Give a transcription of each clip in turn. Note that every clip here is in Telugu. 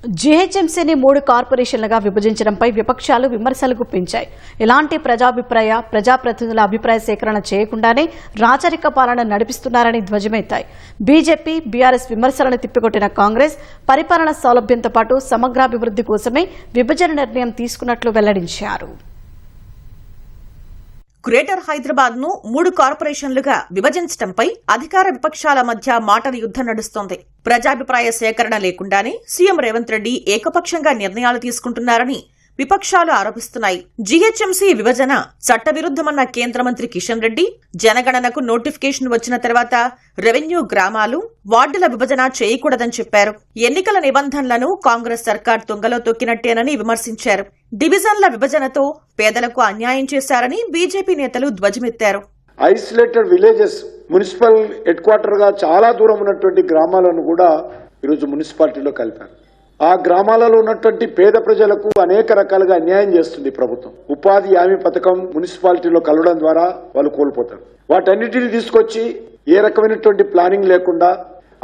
జీహెచ్ఎంసీని 3 కార్పొరేషన్లుగా విభజించడంపై విపక్షాలు విమర్శలు గుప్పించాయి. ఎలాంటి ప్రజాప్రతినిధుల అభిప్రాయ సేకరణ చేయకుండానే రాచరిక పాలన నడిపిస్తున్నారని ధ్వజమెత్తాయి. బీజేపీ, బీఆర్ఎస్ విమర్శలను తిప్పికొట్టిన కాంగ్రెస్ పరిపాలన సౌలభ్యంతో పాటు సమగ్రాభివృద్ధి కోసమే విభజన నిర్ణయం తీసుకున్నట్లు వెల్లడించారు. గ్రేటర్ హైదరాబాద్ ను 3 కార్పొరేషన్లుగా విభజించడంపై అధికార విపక్షాల మధ్య మాటల యుద్ధం నడుస్తోంది. ప్రజాభిప్రాయ సేకరణ లేకుండానే సీఎం రేవంత్ రెడ్డి ఏకపక్షంగా నిర్ణయాలు తీసుకుంటున్నారని విపక్షాలు ఆరోపిస్తున్నాయి. జీహెచ్ఎంసీ విభజన చట్టవిరుద్దమన్న కేంద్ర మంత్రి కిషన్ రెడ్డి, జనగణనకు నోటిఫికేషన్ వచ్చిన తర్వాత రెవెన్యూ, గ్రామాలు, వార్డుల విభజన చేయకూడదని చెప్పారు. ఎన్నికల నిబంధనలను కాంగ్రెస్ సర్కార్ తుంగలో తొక్కినట్టేనని విమర్శించారు. డివిజన్ల విభజనతో పేదలకు అన్యాయం చేశారని బీజేపీ నేతలు ధ్వజమెత్తారు. Isolated villages municipal head quarter గా చాలా దూరం ఉన్నటువంటి గ్రామాలను కూడా ఈరోజు మున్సిపాలిటీలో కలిపారు. ఆ గ్రామాలలో ఉన్నటువంటి పేద ప్రజలకు అనేక రకాలుగా అన్యాయం చేస్తుంది ప్రభుత్వం. ఉపాధి హామీ పథకం మున్సిపాలిటీలో కలవడం ద్వారా వాళ్ళు కోల్పోతారు. వాటన్నిటిని తీసుకొచ్చి ఏ రకమైనటువంటి ప్లానింగ్ లేకుండా,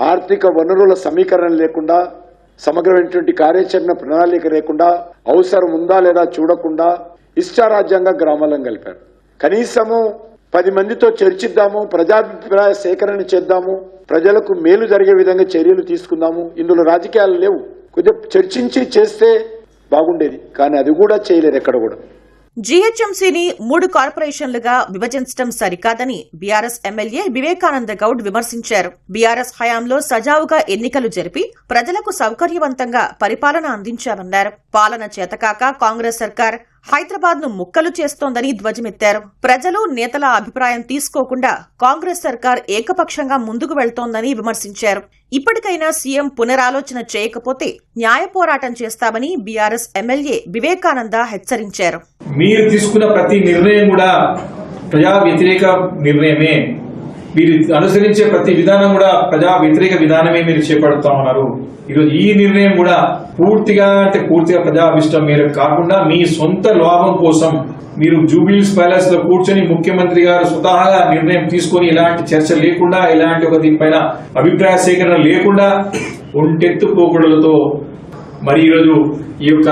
ఆర్థిక వనరుల సమీకరణ లేకుండా, సమగ్రమైనటువంటి కార్యాచరణ ప్రణాళిక లేకుండా, అవసరం ఉందా లేదా చూడకుండా ఇష్టారాజ్యంగా గ్రామాలను కలిపారు. కనీసము 10 మందితో చర్చిద్దాము, ప్రజాభిప్రాయ సేకరణ చేద్దాము, ప్రజలకు మేలు జరిగే విధంగా చర్యలు తీసుకుందాము, ఇందులో రాజకీయాలు లేవు, కొద్దిగా చర్చించి చేస్తే బాగుండేది. కానీ అది కూడా చేయలేరు ఎక్కడ కూడా. జీహెచ్ఎంసీని 3 కార్పొరేషన్లుగా విభజించడం సరికాదని బీఆర్ఎస్ ఎమ్మెల్యే వివేకానంద గౌడ్ విమర్శించారు. బీఆర్ఎస్ హయాంలో సజావుగా ఎన్నికలు జరిపి ప్రజలకు సౌకర్యవంతంగా పరిపాలన అందించామన్నారు. పాలన చేతకాక కాంగ్రెస్ సర్కార్ హైదరాబాద్ ను ముక్కలు చేస్తోందని ధ్వజమెత్తారు. ప్రజలు, నేతల అభిప్రాయం తీసుకోకుండా కాంగ్రెస్ సర్కార్ ఏకపక్షంగా ముందుకు వెళ్తోందని విమర్శించారు. ఇప్పటికైనా సీఎం పునరాలోచన చేయకపోతే న్యాయ పోరాటం చేస్తామని బీఆర్ఎస్ ఎమ్మెల్యే వివేకానంద హెచ్చరించారు. మీరు తీసుకున్న ప్రతి నిర్ణయం కూడా ప్రజా వ్యతిరేక నిర్ణయమే. మీరు అనుసరించే ప్రతి విధానం కూడా ప్రజా వ్యతిరేక విధానమే మీరు చేపడుతా ఉన్నారు. ఈరోజు ఈ నిర్ణయం కూడా పూర్తిగా ప్రజా అభిష్టం మేరకు కాకుండా మీ సొంత లాభం కోసం మీరు జూబ్లీహిల్స్ ప్యాలెస్ లో కూర్చొని ముఖ్యమంత్రి గారు స్వతహాగా నిర్ణయం తీసుకుని ఇలాంటి చర్చ లేకుండా, ఇలాంటి ఒక దీనిపైన అభిప్రాయ సేకరణ లేకుండా ఒంటెత్తు పోకడలతో మరి ఈరోజు ఈ యొక్క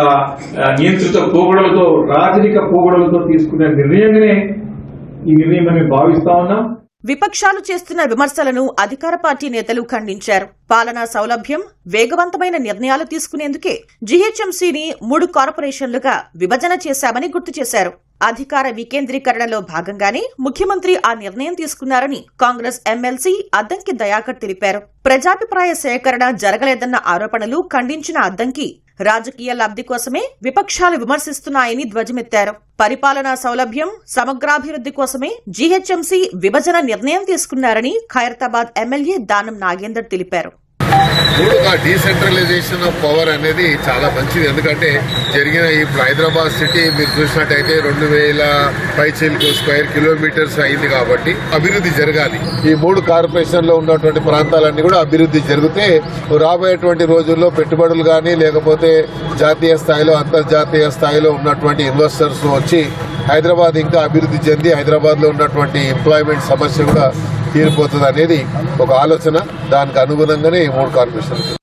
నియంత్రిత పోకడలతో, రాజరిక పోకడలతో తీసుకునే నిర్ణయంగానే ఈ నిర్ణయం మేము భావిస్తా ఉన్నాం. విపక్షాలు చేస్తున్న విమర్శలను అధికార పార్టీ నేతలు ఖండించారు. పాలనా సౌలభ్యం, వేగవంతమైన నిర్ణయాలు తీసుకునేందుకే జీహెచ్ఎంసీని 3 కార్పొరేషన్లుగా విభజన చేశామని గుర్తు చేశారు. అధికార వికేంద్రీకరణలో భాగంగానే ముఖ్యమంత్రి ఆ నిర్ణయం తీసుకున్నారని కాంగ్రెస్ ఎమ్మెల్సీ అద్దంకి దయాకర్ తెలిపారు. ప్రజాభిప్రాయ సేకరణ జరగలేదన్న ఆరోపణలు ఖండించిన అద్దంకి రాజకీయ లబ్ధి కోసమే విపక్షాలు విమర్శిస్తున్నాయని ధ్వజమెత్తారు. పరిపాలనా సౌలభ్యం, సమగ్రాభివృద్ధి కోసమే జీహెచ్ఎంసీ విభజన నిర్ణయం తీసుకున్నారని ఖైరతాబాద్ ఎమ్మెల్యే దానం నాగేందర్ తెలిపారు. డీసెంట్రలైజేషన్ ఆఫ్ పవర్ అనేది చాలా మంచిది. ఎందుకంటే జరిగిన ఇప్పుడు హైదరాబాద్ సిటీ మీరు చూసినట్టయితే 2000 పైచీలకు స్క్వేర్ కిలోమీటర్స్ అయింది. కాబట్టి అభివృద్ధి జరగాలి. ఈ 3 కార్పొరేషన్లో ఉన్నటువంటి ప్రాంతాలన్నీ కూడా అభివృద్ధి జరిగితే రాబోయేటువంటి రోజుల్లో పెట్టుబడులు కానీ, లేకపోతే జాతీయ స్థాయిలో, అంతర్జాతీయ స్థాయిలో ఉన్నటువంటి ఇన్వెస్టర్స్ వచ్చి హైదరాబాద్ ఇంకా అభివృద్ధి చెంది హైదరాబాద్ లో ఉన్నటువంటి ఎంప్లాయ్మెంట్ సమస్య కూడా తీరిపోతుంది అనేది ఒక ఆలోచన. దానికి అనుగుణంగానే ఈ 3 కార్పొరేషన్లు.